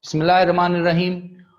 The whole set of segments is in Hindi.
बिस्मिल्लाहिर्रहमानिर्रहीम।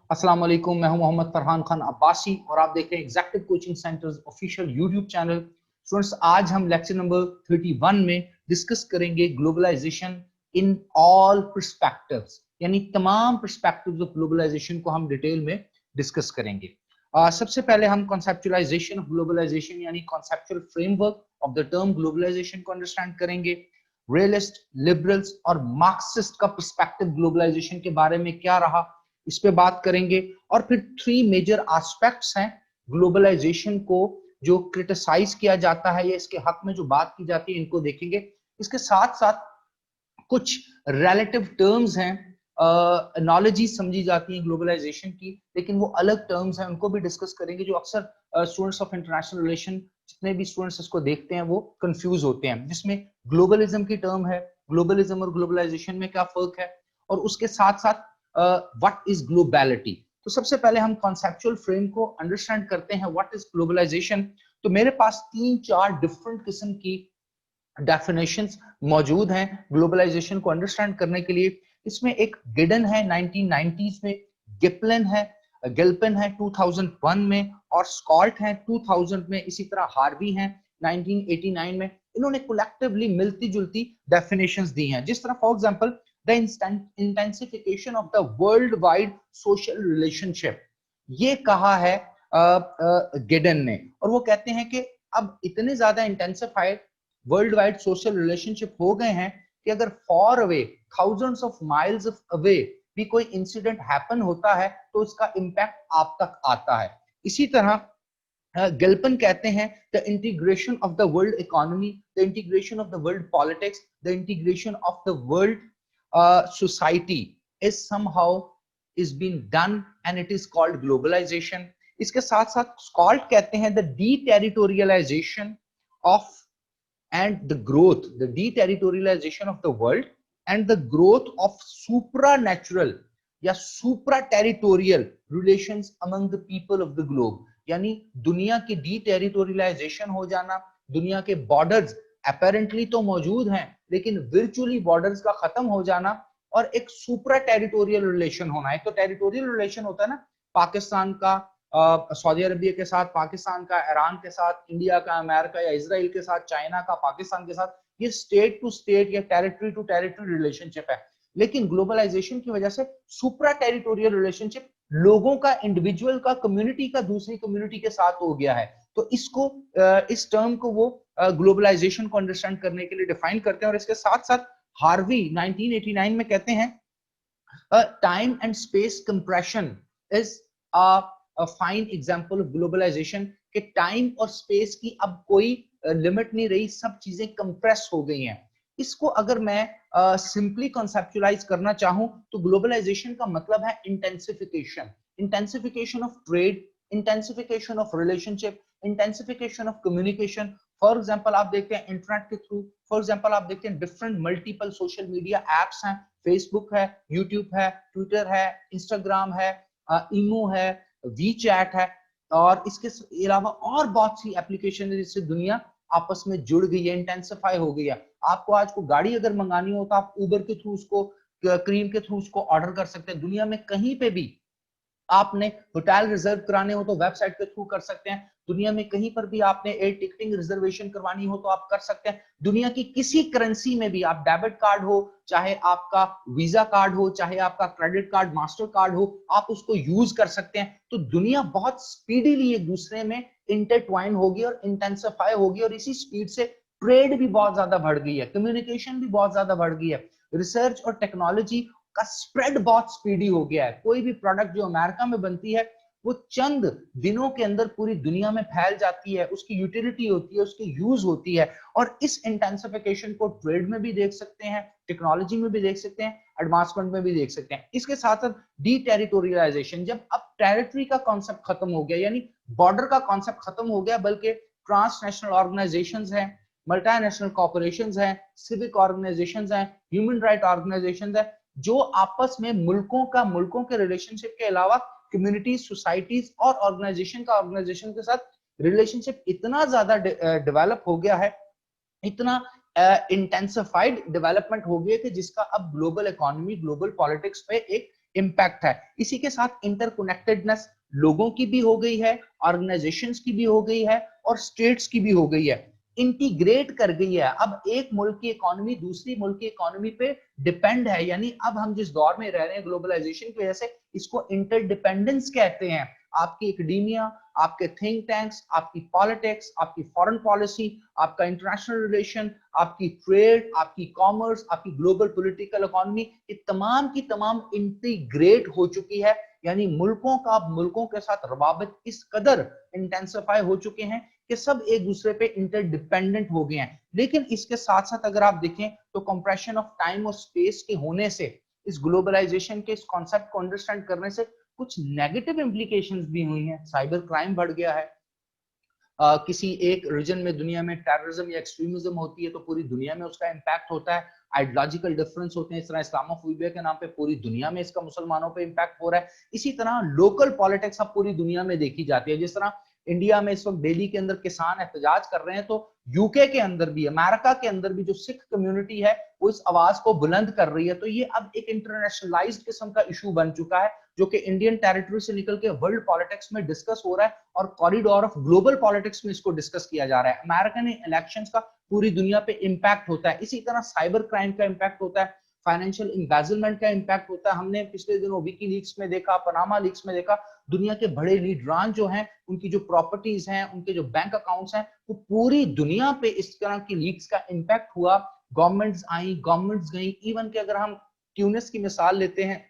अस्सलाम वालेकुम। मैं हूं मोहम्मद फरहान खान अब्बासी और आप देख रहे हैं Exactive coaching centre's official YouTube channel. Students, आज हम लेक्चर नंबर 31 में डिस्कस करेंगे ग्लोबलाइजेशन इन ऑल पर्सपेक्टिव्स, यानी तमाम पर्सपेक्टिव्स ऑफ ग्लोबलाइजेशन को हम डिटेल में डिस्कस करेंगे। सबसे पहले हम कॉन्सेप्चुलाइजेशन ऑफ ग्लोबलाइजेशन यानी conceptual framework of the term globalisation को अंडरस्टैंड करेंगे। रियलिस्ट, लिबरल्स और मार्क्सिस्ट का पर्सपेक्टिव ग्लोबलाइजेशन के बारे में क्या रहा, इस पे बात करेंगे। और फिर 3 मेजर एस्पेक्ट्स हैं ग्लोबलाइजेशन को जो क्रिटिसाइज किया जाता है या इसके हक में जो बात की जाती है, इनको देखेंगे। इसके साथ साथ कुछ रिलेटिव टर्म्स हैं, नॉलेज समझी जाती है ग्लोबलाइजेशन की, लेकिन वो अलग टर्म्स हैं, उनको भी डिस्कस करेंगे जो अक्सर स्टूडेंट्स ऑफ इंटरनेशनल रिलेशन, जितने भी स्टूडेंट्स इसको देखते हैं वो कंफ्यूज होते हैं। जिसमें ग्लोबलिज्म की टर्म है, ग्लोबलिज्म और ग्लोबलाइजेशन में क्या फर्क है, और उसके साथ साथ व्हाट इज ग्लोबलिटी। तो सबसे पहले हम कॉन्सेप्चुअल फ्रेम को अंडरस्टैंड करते हैं, व्हाट इज ग्लोबलाइजेशन। तो मेरे पास 3-4 डिफरेंट किस्म की डेफिनेशंस मौजूद हैं ग्लोबलाइजेशन को अंडरस्टैंड करने के लिए। इसमें एक गिडन है 1990s में, गिल्पिन है 2001 में, और स्कॉल्ट है 2000 में, इसी तरह हार्वी है 1989 में। इन्होंने कलेक्टिवली मिलती जुलती डेफिनेशंस दी हैं, जिस तरह for example the intensification of the world wide social relationship, ये कहा है गिडन ने। और वो कहते हैं कि अब इतने ज्यादा intensified world wide social relationship हो गए हैं कि अगर for away, thousands of miles away भी कोई इंसिडेंट हैपन होता है तो उसका इंपैक्ट आप तक आता है। इसी तरह गिल्पन कहते हैं the integration of the world economy, the integration of the world politics, the integration of the world society is somehow is being done and it is called globalization. इसके साथ साथ स्कॉल्ट कहते हैं the deterritorialization of and the growth, the deterritorialization of the world and the growth of supranatural या supra territorial relations among the people of the globe, यानी दुनिया की deterritorialization हो जाना, दुनिया के बॉर्डर्स अपेरेंटली तो मौजूद हैं लेकिन वर्चुअली बॉर्डर्स का खत्म हो जाना, और एक सुप्रा टेरिटोरियल रिलेशन होना। एक तो टेरिटोरियल रिलेशन होता है ना, पाकिस्तान का सऊदी अरबिया के साथ, पाकिस्तान का ईरान के साथ, इंडिया का अमेरिका या इजराइल के साथ, चाइना का पाकिस्तान के साथ, ये स्टेट टू स्टेट या टेरिटरी टू टेरिटरी रिलेशनशिप है। लेकिन ग्लोबलाइजेशन की वजह से सुप्रा टेरिटोरियल रिलेशनशिप लोगों का, इंडिविजुअल का, कम्युनिटी का दूसरी कम्युनिटी के साथ हो गया है। तो इसको, इस टर्म को वो ग्लोबलाइजेशन को अंडरस्टैंड करने के लिए डिफाइन करते हैं। और इसके साथ साथ हार्वी 1989 में कहते हैं time and space compression is a fine example of globalisation, कि टाइम और स्पेस की अब कोई लिमिट नहीं रही, सब चीजें कंप्रेस हो गई हैं। इसको अगर मैं सिंपली कॉन्सेप्चुलाइज करना चाहूं तो ग्लोबलाइजेशन का मतलब है intensification, intensification of trade, intensification of relationship, intensification of communication. For example आप देखते हैं इंटरनेट के थ्रू, फॉर एग्जांपल आप देखते हैं different multiple social media apps हैं, फेसबुक है, यूट्यूब है, ट्विटर है, इंस्टाग्राम है, इमो है, वी चैट है, और इसके अलावा और बहुत सी एप्लीकेशन है जिससे दुनिया आपस में जुड़ गई है, इंटेंसिफाई हो गई है। आपको आज को गाड़ी अगर मंगानी हो तो आप उबर के थ्रू उसको, क्रीम के थ्रू उसको ऑर्डर कर सकते हैं। दुनिया में कहीं पे भी आपने होटल रिजर्व कराने हो तो वेबसाइट के थ्रू कर सकते हैं। दुनिया में कहीं पर भी आपने एयर टिकटिंग रिजर्वेशन करवानी हो तो आप कर सकते हैं। दुनिया की किसी करेंसी में भी, आप डेबिट कार्ड हो, चाहे आपका वीजा कार्ड हो, चाहे आपका क्रेडिट कार्ड, मास्टर कार्ड हो, आप उसको यूज कर सकते हैं। तो दुनिया बहुत स्पीडीली एक दूसरे में इंटरट्वाइन होगी और इंटेंसिफाई होगी, और इसी स्पीड से ट्रेड भी बहुत ज्यादा बढ़ गई है, कम्युनिकेशन भी बहुत ज्यादा बढ़ गई है, रिसर्च और टेक्नोलॉजी का स्प्रेड बहुत स्पीडी हो गया है। कोई भी प्रोडक्ट जो अमेरिका में बनती है वो चंद दिनों के अंदर पूरी दुनिया में फैल जाती है, उसकी यूटिलिटी होती है, उसकी यूज होती है। और इस इंटेंसिफिकेशन को ट्रेड में भी देख सकते हैं, टेक्नोलॉजी में भी देख सकते हैं, एडवांसमेंट में भी देख सकते हैं। इसके साथ साथ डीटेरिटोरियलाइजेशन, जब अब टेरिटरी का कॉन्सेप्ट खत्म हो गया, यानी बॉर्डर का कॉन्सेप्ट खत्म हो गया, बल्कि ट्रांसनेशनल ऑर्गेनाइजेशंस हैं, मल्टीनेशनल कॉर्पोरेशंस हैं, सिविक ऑर्गेनाइजेशंस हैं, ह्यूमन राइट ऑर्गेनाइजेशंस हैं, जो आपस में मुल्कों के रिलेशनशिप के अलावा कम्युनिटी, सोसाइटीज और ऑर्गेनाइजेशन के साथ रिलेशनशिप इतना ज्यादा डेवलप हो गया है, इतना इंटेंसिफाइड डेवलपमेंट हो गया कि जिसका अब ग्लोबल इकोनॉमी, ग्लोबल पॉलिटिक्स पे एक इम्पैक्ट है। इसी के साथ इंटरकनेक्टेडनेस लोगों की भी हो गई है, ऑर्गेनाइजेशंस की भी हो गई है और स्टेट्स की भी हो गई है, इंटीग्रेट कर गई है। अब एक मुल्क की इकोनॉमी दूसरी मुल्क की इकोनॉमी पे डिपेंड है, यानी अब हम जिस दौर में रह रहे हैं ग्लोबलाइजेशन की वजह से, इसको इंटरडिपेंडेंस कहते हैं। आपकी एकेडेमिया, आपके थिंक टैंक्स, आपकी पॉलिटिक्स, आपकी फॉरेन पॉलिसी, आपका इंटरनेशनल रिलेशन, आपकी ट्रेड, आपकी कॉमर्स, आपकी ग्लोबल पॉलिटिकल इकोनॉमी, ये तमाम की तमाम इंटीग्रेट हो चुकी है। यानी मुल्कों का मुल्कों के साथ रवाबित इस कदर इंटेंसिफाई हो चुके हैं कि सब एक दूसरे पे इंटरडिपेंडेंट हो गए हैं। लेकिन इसके साथ साथ अगर आप देखें तो कंप्रेशन ऑफ टाइम और स्पेस के होने से, इस ग्लोबलाइजेशन के इस कॉन्सेप्ट को अंडरस्टैंड करने से कुछ नेगेटिव इंप्लीकेशंस भी हुई हैं। साइबर क्राइम बढ़ गया है। किसी एक रीजन में दुनिया में टेररिज्म या एक्सट्रीमिज्म होती है तो पूरी दुनिया में उसका इम्पैक्ट होता है। आइडियोलॉजिकल डिफरेंस होते हैं, इस तरह इस्लामोफोबिया के नाम पे पूरी दुनिया में इसका मुसलमानों पे इम्पैक्ट हो रहा है। इसी तरह लोकल पॉलिटिक्स अब पूरी दुनिया में देखी जाती है। जिस तरह इंडिया में इस वक्त दिल्ली के अंदर किसान एहतजाज कर रहे हैं, तो यूके के अंदर भी, अमेरिका के अंदर भी जो सिख कम्युनिटी है वो इस आवाज को बुलंद कर रही है। तो ये अब एक इंटरनेशनलाइज्ड किस्म का इशू बन चुका है जो कि इंडियन टेरिटरी से निकल के वर्ल्ड पॉलिटिक्स में डिस्कस हो रहा है और कॉरिडोर ऑफ ग्लोबल पॉलिटिक्स में इसको डिस्कस किया जा रहा है। अमेरिकन इलेक्शंस का पूरी दुनिया पे इंपैक्ट होता है। इसी तरह साइबर क्राइम का इंपैक्ट होता है, फाइनेंशियल एम्बेजलमेंट का इंपैक्ट होता है। हमने पिछले दिनों विकीलीक्स में देखा, पनामा लीक्स में देखा, दुनिया के बड़े लीडरान जो हैं उनकी जो प्रॉपर्टीज हैं, उनके जो बैंक अकाउंट्स हैं, वो पूरी दुनिया पे इस तरह की लीक्स का इंपैक्ट हुआ। गवर्नमेंट्स आई, गवर्नमेंट्स गई। इवन के अगर हम ट्यूनिस की मिसाल लेते हैं,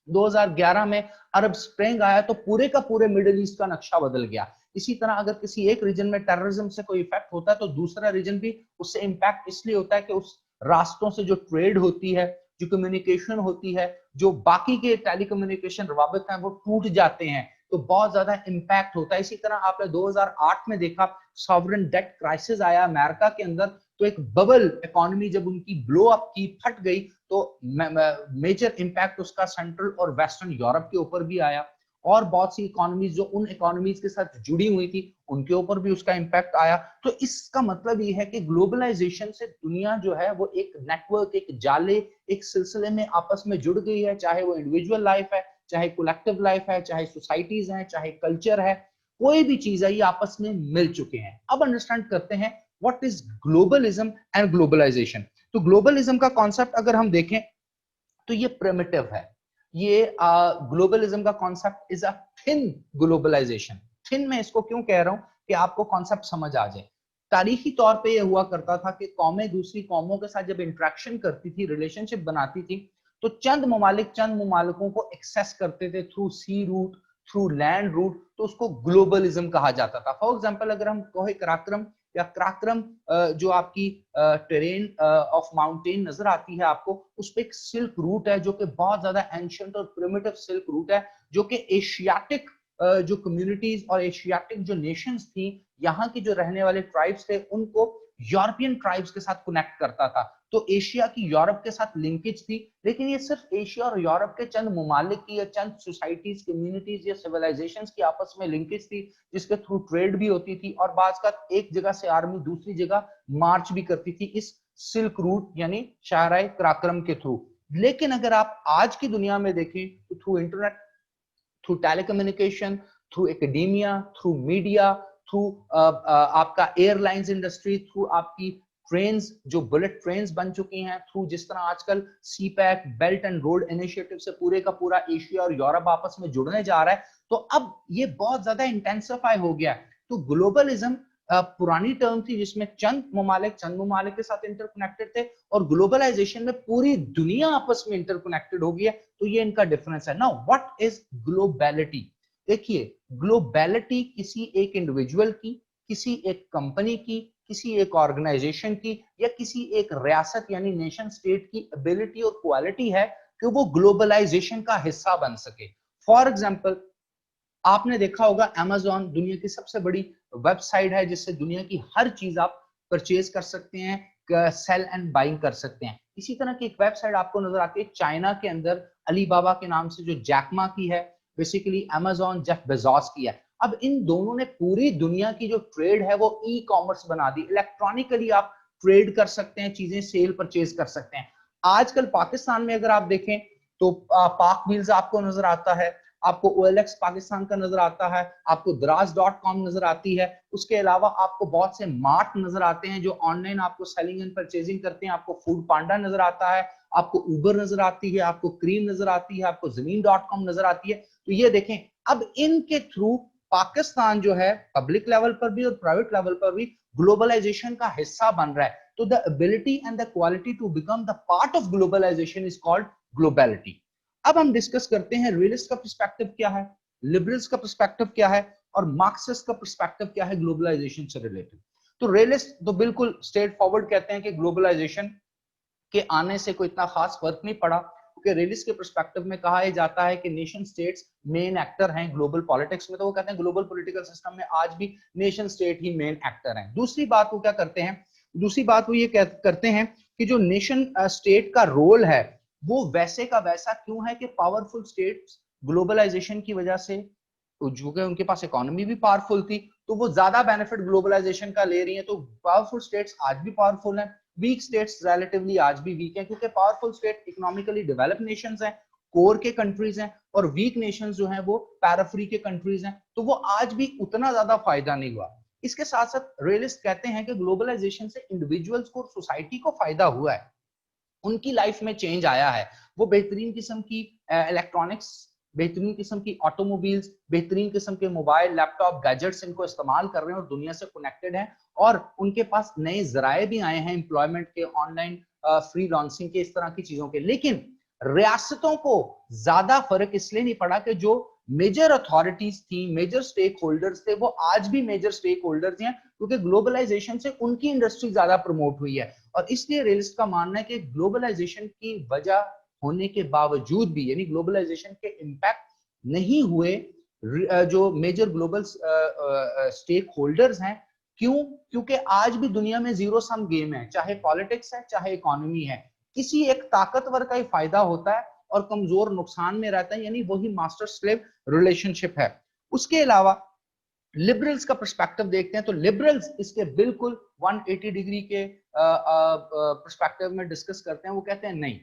2011 में अरब स्प्रिंग आया तो पूरे का पूरे मिडिल ईस्ट का नक्शा बदल गया। इसी तरह अगर किसी एक रीजन में टेररिज्म से कोई इफेक्ट होता है तो दूसरा रीजन भी उससे इंपैक्ट इसलिए होता है कि उस रास्तों से जो ट्रेड होती है, जो कम्युनिकेशन होती है, जो बाकी के टेलीकम्युनिकेशन रवाबित हैं वो टूट जाते हैं, तो बहुत ज्यादा इंपैक्ट होता है। इसी तरह आपने 2008 में देखा सॉवरेन डेट क्राइसिस आया अमेरिका के अंदर, तो एक बबल इकोनॉमी जब उनकी ब्लो अप की, फट गई, तो मेजर इंपैक्ट उसका सेंट्रल और वेस्टर्न यूरोप के ऊपर भी आया। और बहुत सी इकोनॉमीज जो उन इकोनॉमीज के साथ जुड़ी हुई थी उनके ऊपर भी उसका इंपैक्ट आया। तो इसका मतलब ये है कि ग्लोबलाइजेशन से दुनिया जो है वो एक नेटवर्क, एक जाले, एक सिलसिले में आपस में जुड़ गई है। चाहे वो इंडिविजुअल लाइफ है, चाहे कलेक्टिव लाइफ है, चाहे सोसाइटीज हैं, चाहे कल्चर है, कोई भी चीज है, ये आपस में मिल चुके हैं। अब अंडरस्टैंड करते हैं what is globalism and globalisation. तो ग्लोबलिज्म का कॉन्सेप्ट अगर हम देखें तो ये प्रिमिटिव है। ये ग्लोबलिज्म का concept is a thin globalisation. Thin में इसको क्यों कह रहा हूं कि आपको कॉन्सेप्ट समझ आ जाए। तारीखी तौर पे ये हुआ करता था कि कौमें दूसरी कौमों के साथ जब इंटरेक्शन करती थी, रिलेशनशिप बनाती थी, तो चंद ममालिकों को एक्सेस करते थे through C root, through land route, तो उसको ग्लोबलिज्म कहा जाता था। फॉर एग्जाम्पल अगर हम कोहे कराक्रम या कराक्रम जो आपकी टेरेन ऑफ माउंटेन नजर आती है आपको, उस पर एक सिल्क रूट है जो कि बहुत ज्यादा एंशिएंट और प्रिमिटिव सिल्क रूट है, जो कि एशियाटिक जो कम्युनिटीज और एशियाटिक जो नेशंस थी, यहाँ की जो रहने वाले ट्राइब्स थे, उनको यूरोपियन ट्राइब्स के साथ कनेक्ट करता था। तो एशिया की यूरोप के साथ लिंकेज थी, लेकिन ये सिर्फ एशिया और यूरोप के चंद ममालिक की या चंद सोसाइटीज, कम्युनिटीज या सिविलाइजेशंस की आपस में लिंकेज थी, जिसके थ्रू ट्रेड भी होती थी और बाज का एक जगह से आर्मी दूसरी जगह मार्च भी करती थी इस सिल्क रूट यानी शाहराह कराक्रम के थ्रू। लेकिन अगर आप आज की दुनिया में देखें तो through internet, through telecommunication, through academia, through media, through आपका एयरलाइंस इंडस्ट्री, थ्रू आपकी ट्रेन्स जो बुलेट ट्रेन्स बन चुकी हैं, थ्रू जिस तरह आजकल CPEC, belt and road initiative से पूरे का पूरा एशिया और यूरोप आपस में जुड़ने जा रहा है, तो अब ये बहुत ज्यादा इंटेंसिफाई हो गया है। तो ग्लोबलिज्म पुरानी टर्म थी जिसमें चंद ममालिक के साथ इंटरकनेक्टेड थे, और ग्लोबलाइजेशन में पूरी दुनिया आपस में इंटरकनेक्टेड हो गई है। तो ये इनका डिफरेंस है। Now what is globality? देखिए, ग्लोबैलिटी किसी एक इंडिविजुअल की, किसी एक कंपनी की, किसी एक ऑर्गेनाइजेशन की या किसी एक रियासत यानी नेशन स्टेट की एबिलिटी और क्वालिटी है कि वो ग्लोबलाइजेशन का हिस्सा बन सके। फॉर एग्जाम्पल, आपने देखा होगा अमेज़न दुनिया की सबसे बड़ी वेबसाइट है जिससे दुनिया की हर चीज आप परचेज कर सकते हैं, सेल एंड बाइंग कर सकते हैं। इसी तरह की एक वेबसाइट आपको नजर आती है चाइना के अंदर, अलीबाबा के नाम से, जो जैकमा की है, बेसिकली अमेज़न जेफ बेजोस की है। अब इन दोनों ने पूरी दुनिया की जो ट्रेड है वो ई कॉमर्स बना दी। इलेक्ट्रॉनिकली आप ट्रेड कर सकते हैं, चीजें सेल परचेज कर सकते हैं। आजकल पाकिस्तान में अगर आप देखें तो पाक व्हील्स आपको नजर आता है, आपको OLX पाकिस्तान का नजर आता है, आपको Draz.com नजर आती है, उसके अलावा आपको बहुत से मार्ट नजर आते हैं जो ऑनलाइन आपको सेलिंग एंड परचेजिंग करते हैं, आपको फूड पांडा नजर आता है, आपको उबर नजर आती है, आपको क्रीम नजर आती है, आपको Zameen.com नजर आती है। तो ये देखें, अब इनके थ्रू पाकिस्तान जो है पब्लिक लेवल पर भी और प्राइवेट लेवल पर भी ग्लोबलाइजेशन का हिस्सा बन रहा है। तो the ability and the quality to become the part of globalisation is called globality. अब हम डिस्कस करते हैं रियलिस्ट का पर्सपेक्टिव क्या है, लिबरल्स का पर्सपेक्टिव क्या है और मार्क्सिस्ट का पर्सपेक्टिव क्या है ग्लोबलाइजेशन से रिलेटेड। तो रियलिस्ट तो बिल्कुल स्ट्रेट फॉरवर्ड कहते हैं कि ग्लोबलाइजेशन के आने से कोई इतना खास फर्क नहीं पड़ा, क्योंकि रियलिस्ट के पर्सपेक्टिव में कहा जाता है कि नेशन स्टेट्स मेन एक्टर हैं ग्लोबल पॉलिटिक्स में। तो वो कहते हैं ग्लोबल पॉलिटिकल सिस्टम में आज भी नेशन स्टेट ही मेन एक्टर हैं। दूसरी बात वो क्या करते हैं, दूसरी बात वो ये करते हैं कि जो नेशन स्टेट का रोल है वो वैसे का वैसा क्यों है कि पावरफुल स्टेट्स ग्लोबलाइजेशन की वजह से, जो कि उनके पास इकोनॉमी भी पावरफुल थी, तो वो ज्यादा बेनिफिट ग्लोबलाइजेशन का ले रही है। तो पावरफुल स्टेट्स आज भी पावरफुल हैं, वीक स्टेट्स रिलेटिवली आज भी वीक हैं, क्योंकि powerful state economically develop Nations हैं, कोर के कंट्रीज हैं, और वीक नेशंस जो हैं वो पैराफ्री के कंट्रीज हैं, तो वो आज भी उतना ज्यादा फायदा नहीं हुआ। इसके साथ साथ रियलिस्ट कहते हैं कि ग्लोबलाइजेशन से इंडिविजुअल्स को, सोसाइटी को फायदा हुआ है, उनकी लाइफ में चेंज आया है, वो बेहतरीन किस्म की इलेक्ट्रॉनिक्स, बेहतरीन किस्म की ऑटोमोबाइल्स, बेहतरीन किस्म के मोबाइल लैपटॉप गैजेट्स इनको इस्तेमाल कर रहे हैं और दुनिया से कनेक्टेड हैं, और उनके पास नए जराए भी आए हैं एम्प्लॉयमेंट के, ऑनलाइन फ्रीलांसिंग के, इस तरह की चीजों के। लेकिन रियासतों को ज्यादा फर्क इसलिए नहीं पड़ा कि जो मेजर अथॉरिटीज थी, मेजर स्टेक होल्डर्स थे, वो आज भी मेजर स्टेक होल्डर्स हैं, क्योंकि ग्लोबलाइजेशन से उनकी इंडस्ट्री ज्यादा प्रमोट हुई है। और इसलिए रियलिस्ट का मानना है कि ग्लोबलाइजेशन की वजह होने के बावजूद भी, यानी ग्लोबलाइजेशन के इंपैक्ट नहीं हुए जो मेजर ग्लोबल स्टेक होल्डर्स हैं। क्यों? क्योंकि आज भी दुनिया में जीरो सम गेम है, चाहे पॉलिटिक्स है चाहे इकोनॉमी है, किसी एक ताकतवर का ही फायदा होता है और कमजोर नुकसान में रहता है, यानी वही मास्टर स्लेव रिलेशनशिप है। उसके अलावा लिबरल्स का पर्सपेक्टिव देखते हैं, तो लिबरल्स इसके बिल्कुल 180 डिग्री के पर्सपेक्टिव में डिस्कस करते हैं। वो कहते हैं नहीं,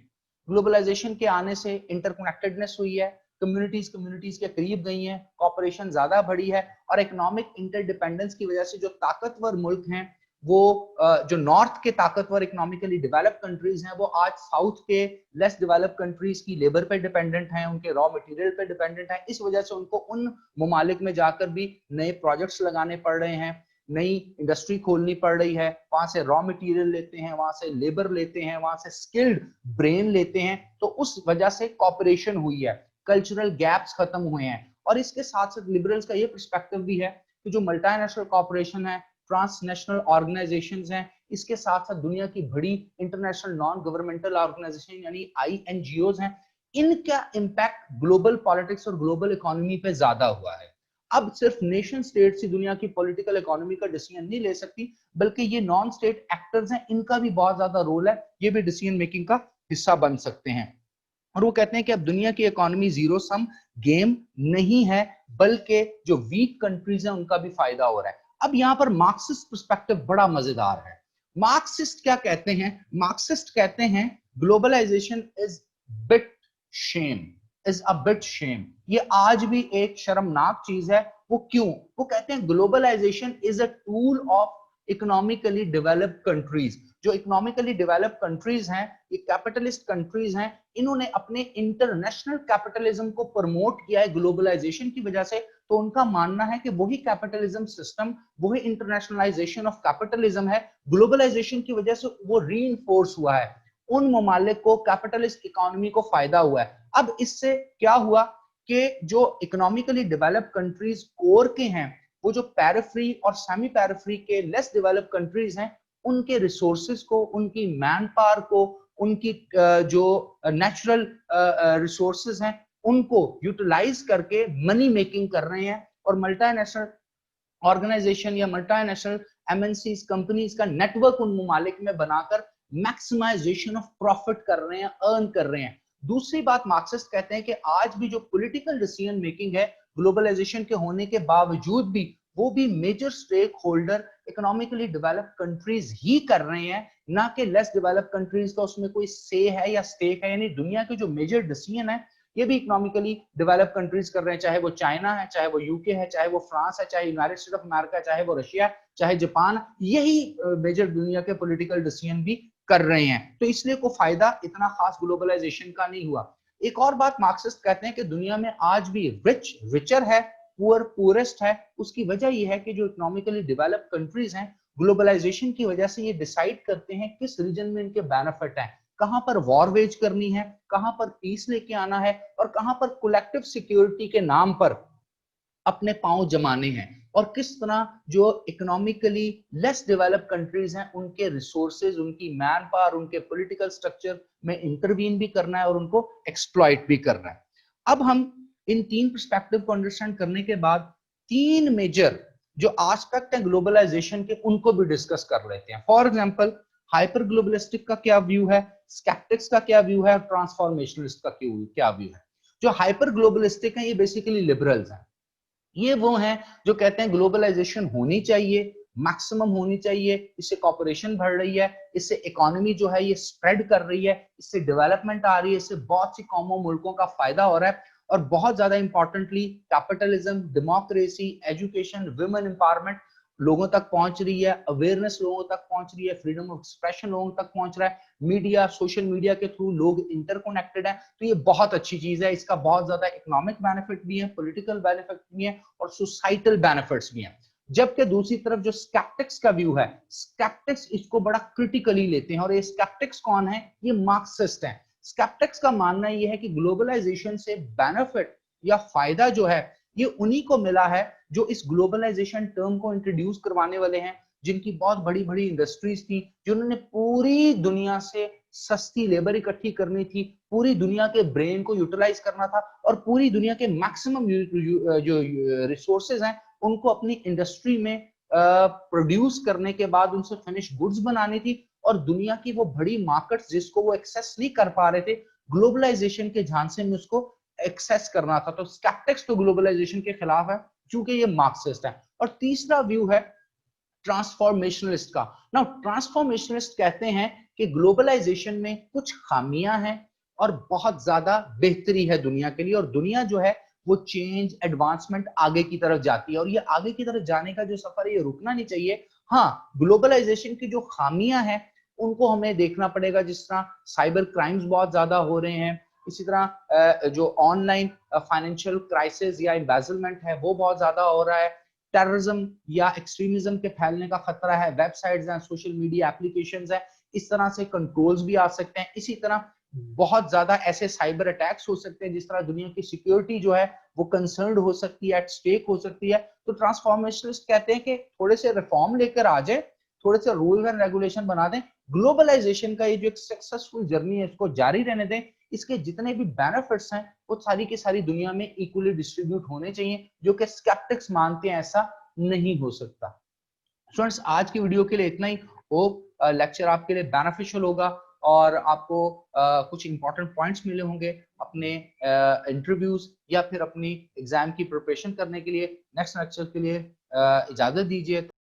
ग्लोबलाइजेशन के आने से इंटरकनेक्टेडनेस हुई है, कम्युनिटीज कम्युनिटीज के करीब गई हैं, कॉपरेशन ज्यादा बढ़ी है, और इकोनॉमिक इंटरडिपेंडेंस की वजह से जो ताकतवर मुल्क हैं, वो जो नॉर्थ के ताकतवर इकोनॉमिकली डेवलप कंट्रीज हैं, वो आज साउथ के लेस डेवलप कंट्रीज की लेबर पे डिपेंडेंट हैं, उनके रॉ मटेरियल पे डिपेंडेंट हैं। इस वजह से उनको उन ममालिक में जाकर भी नए प्रोजेक्ट्स लगाने पड़ रहे हैं, नई इंडस्ट्री खोलनी पड़ रही है, वहां से रॉ मटेरियल लेते हैं, वहां से लेबर लेते हैं, वहां से स्किल्ड ब्रेन लेते हैं। तो उस वजह से कॉपरेशन हुई है, कल्चरल गैप्स खत्म हुए हैं। और इसके साथ साथ लिबरल्स का ये पर्सपेक्टिव भी है कि जो मल्टीनेशनल कॉपरेशन है, ट्रांसनेशनल ऑर्गेनाइजेशंस हैं, इसके साथ साथ दुनिया की बड़ी इंटरनेशनल नॉन गवर्नमेंटल ऑर्गेनाइजेशन यानी INGOs हैं, इनका इंपैक्ट ग्लोबल पॉलिटिक्स और ग्लोबल इकोनॉमी पे ज्यादा हुआ है। अब सिर्फ नेशन स्टेट्स ही दुनिया की पॉलिटिकल इकोनॉमी का डिसीजन नहीं ले सकती, बल्कि ये नॉन स्टेट एक्टर्स हैं, इनका भी बहुत ज्यादा रोल है, ये भी डिसीजन मेकिंग का हिस्सा बन सकते हैं। और वो कहते हैं कि अब दुनिया की इकोनॉमी जीरो सम गेम नहीं है, बल्कि जो वीक कंट्रीज हैं उनका भी फायदा हो रहा है। अब यहां पर मार्क्सिस्ट पर्सपेक्टिव बड़ा मजेदार है। मार्क्सिस्ट क्या कहते हैं? मार्क्सिस्ट कहते हैं globalisation is bit shame, is a bit shame, ये आज भी एक शर्मनाक चीज है। वो क्यों? वो कहते हैं globalisation is a tool of economically developed countries. जो इकोनॉमिकली डेवलप्ड कंट्रीज हैं, ये कैपिटलिस्ट कंट्रीज हैं, इन्होंने अपने इंटरनेशनल कैपिटलिज्म को प्रमोट किया है ग्लोबलाइजेशन की वजह से। तो उनका मानना है कि वही कैपिटलिज्म सिस्टम, वही इंटरनेशनलाइजेशन ऑफ कैपिटलिज्म है, ग्लोबलाइजेशन की वजह से वो रीइंफोर्स हुआ है, उन ममालिक को, कैपिटलिस्ट इकोनॉमी को फायदा हुआ है। अब इससे क्या हुआ कि जो इकोनॉमिकली डेवलप्ड कंट्रीज कोर के हैं, वो जो पैरिफेरी और सेमी पैरिफेरी के लेस डेवलप्ड कंट्रीज हैं, उनके रिसोर्सेज को, उनकी मैन पावर को, उनकी जो नेचुरल रिसोर्सेज हैं, उनको यूटिलाइज करके मनी मेकिंग कर रहे हैं, और मल्टीनेशनल ऑर्गेनाइजेशन या मल्टीनेशनल MNCs कंपनीज का नेटवर्क उन ममालिक में बनाकर मैक्सिमाइजेशन ऑफ प्रॉफिट कर रहे हैं, अर्न कर रहे हैं। दूसरी बात मार्क्सिस्ट कहते हैं कि आज भी जो पॉलिटिकल डिसीजन मेकिंग है ग्लोबलाइजेशन के होने के बावजूद भी, वो भी major stakeholder economically developed countries ही कर रहे हैं, ना कि लेस डेवलप्ड कंट्रीज का उसमें कोई से है या स्टेक है। यानी दुनिया के जो मेजर डिसीजन है ये भी इकोनॉमिकली डेवलप्ड कंट्रीज कर रहे हैं, चाहे वो चाइना है, चाहे वो यूके है, चाहे वो फ्रांस है, चाहे यूनाइटेड स्टेट ऑफ अमेरिका, चाहे वो रशिया, चाहे जापान, यही मेजर दुनिया के पॉलिटिकल डिसीजन भी कर रहे हैं। तो इसलिए कोई फायदा इतना खास ग्लोबलाइजेशन का नहीं हुआ। एक और बात मार्क्सिस्ट कहते हैं कि दुनिया में आज भी रिच रिचर है, पुअर पुअरेस्ट है। उसकी वजह यह है कि जो इकोनॉमिकली डेवलप्ड कंट्रीज हैं, ग्लोबलाइजेशन की वजह से ये डिसाइड करते हैं किस रीजन में इनके बेनिफिट है, कहां पर वॉर वेज करनी है, कहां पर पीस लेके आना है, और कहां पर कलेक्टिव सिक्योरिटी के नाम पर अपने पांव जमाने हैं, और किस तरह जो इकोनॉमिकली लेस डेवलप्ड कंट्रीज हैं उनके रिसोर्सेज, उनकी मैन पावर, उनके पॉलिटिकल स्ट्रक्चर में इंटरवीन भी करना है और उनको एक्सप्लॉइट भी करना है। अब हम इन तीन पर्सपेक्टिव को अंडरस्टैंड करने के बाद तीन मेजर जो एस्पेक्ट है ग्लोबलाइजेशन के उनको भी डिस्कस कर लेते हैं। फॉर एग्जांपल, हाइपर ग्लोबलिस्टिक का क्या व्यू है, स्केप्टिक्स का क्या व्यू है, और ट्रांसफॉर्मेशनलिस्ट का क्या व्यू है। जो हाइपर ग्लोबलिस्टिक है ये बेसिकली लिबरल्स हैं। ये वो हैं जो कहते हैं ग्लोबलाइजेशन होनी चाहिए, मैक्सिमम होनी चाहिए, इससे कॉर्पोरेशन बढ़ रही है, इससे इकोनॉमी जो है ये स्प्रेड कर रही है, इससे डेवलपमेंट आ रही है, इससे बहुत सी कौमों मुल्कों का फायदा हो रहा है, और बहुत ज्यादा importantly capitalism, democracy, education, women empowerment लोगों तक पहुंच रही है, अवेयरनेस लोगों तक पहुंच रही है, फ्रीडम ऑफ एक्सप्रेशन लोगों तक पहुंच रहा है, मीडिया, सोशल मीडिया के थ्रू लोग इंटरकनेक्टेड है। तो ये बहुत अच्छी चीज है, इसका बहुत ज्यादा इकोनॉमिक बेनिफिट भी है, पॉलिटिकल बेनिफिट भी है, और सोसाइटल बेनिफिट्स भी हैं। जबकि दूसरी तरफ जो स्केप्टिक्स का व्यू है, स्केप्टिक्स इसको बड़ा क्रिटिकली लेते हैं, और ये स्केप्टिक्स कौन है, ये मार्क्सिस्ट हैं। स्केप्टिक्स का मानना यह है कि ग्लोबलाइजेशन से बेनिफिट या फायदा जो है ये उन्हीं को मिला है जो इस ग्लोबलाइजेशन टर्म को इंट्रोड्यूस करवाने वाले हैं, जिनकी बहुत बड़ी बड़ी इंडस्ट्रीज थी, जिन्होंने पूरी दुनिया से सस्ती लेबर इकट्ठी करनी थी, पूरी दुनिया के ब्रेन को यूटिलाइज करना था, और पूरी दुनिया के मैक्सिमम जो रिसोर्सेज हैं उनको अपनी इंडस्ट्री में प्रोड्यूस करने के बाद उनसे फिनिश गुड्स बनानी थी, और दुनिया की वो बड़ी मार्केट्स जिसको वो एक्सेस नहीं कर पा रहे थे, ग्लोबलाइजेशन के झांसे में उसको एक्सेस करना था। तो स्केप्टिक्स तो ग्लोबलाइजेशन के खिलाफ है क्योंकि ये मार्क्सिस्ट है। और तीसरा व्यू है ट्रांसफॉर्मेशनलिस्ट का। नाउ ट्रांसफॉर्मेशनलिस्ट कहते हैं कि ग्लोबलाइजेशन में कुछ खामियां हैं और बहुत ज्यादा बेहतरी है दुनिया के लिए, और दुनिया जो है वो चेंज, एडवांसमेंट आगे की तरफ जाती है, और ये आगे की तरफ जाने का जो सफर है ये रुकना नहीं चाहिए। हाँ, ग्लोबलाइजेशन की जो खामियां हैं उनको हमें देखना पड़ेगा, जिस तरह साइबर क्राइम्स बहुत ज्यादा हो रहे हैं, इसी तरह जो ऑनलाइन फाइनेंशियल क्राइसिस या एम्बेजलमेंट है वो बहुत ज्यादा हो रहा है, टेररिज्म या एक्सट्रीमिज्म के फैलने का खतरा है, वेबसाइट्स हैं, सोशल मीडिया एप्लीकेशंस हैं, इस तरह से कंट्रोल्स भी आ सकते हैं। इसी तरह बहुत ज्यादा ऐसे साइबर अटैक्स हो सकते हैं जिस तरह दुनिया की सिक्योरिटी जो है वो कंसर्न्ड हो सकती है, एट स्टेक हो सकती है। तो ट्रांसफॉर्मेशनिस्ट कहते हैं कि थोड़े से रिफॉर्म लेकर आ जाए, थोड़े से रूल्स एंड रेगुलेशन बना दें, ग्लोबलाइजेशन का ये जो एक सक्सेसफुल जर्नी है इसको जारी रहने दें, इसके जितने भी बेनिफिट्स हैं वो सारी की सारी दुनिया में इक्वली डिस्ट्रीब्यूट होने चाहिए, जो कि स्केप्टिक्स मानते हैं ऐसा नहीं हो सकता। स्टूडेंट्स, आज की वीडियो के लिए इतना ही। होप लेक्चर आपके लिए बेनिफिशियल होगा और आपको कुछ इंपॉर्टेंट पॉइंट्स मिले होंगे अपने इंटरव्यूज या फिर अपनी एग्जाम की प्रिपरेशन करने के लिए। नेक्स्ट लेक्चर के लिए इजाजत दीजिए।